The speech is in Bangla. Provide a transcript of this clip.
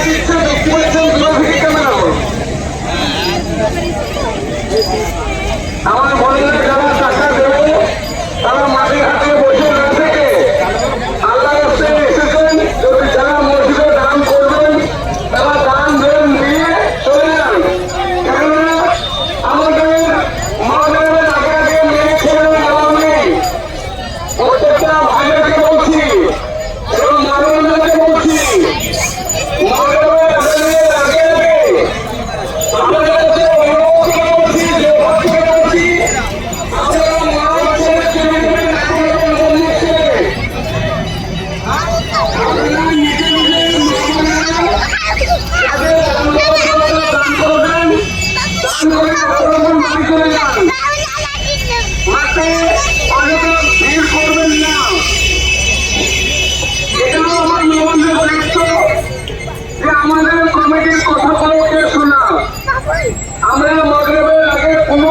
দিচ্ছে দেখতে পাচ্ছেন দূরে ক্যামেরা আমার বোনেরা যারা টাকা দেবে তারা মাটির হাতে বসে না থেকে আল্লাহ রাস্তায় এসেছেন। যদি যারা মসজিদে দান করবেন তারা দান দেন দিয়ে চলে যান। কেননা আমাদের মাদের আগে আগে মেয়ে ছেলে দেওয়া নেই। প্রত্যেকটা ভাইদেরকে বলছি এবং মানুষদেরকে বলছি মাদের আগে আগে আমাদের কাছে অনুরোধ করে বলছি যে বলছি আপনারা মা ছেলে চলে যাবেন আপনাদের মন্দির ছেলে আপনারা নিজে নিজে তাদের দান করবেন। দান করে আপনারা বাড়ি চলে যান। মাঠে অযথা ভিড় করবেন না। এটাও আমার নিবন্ধের দায়িত্ব যে আমাদের কমিটির কথাগুলোকে শোনা। আমরা মাগরিবের আগে কোনো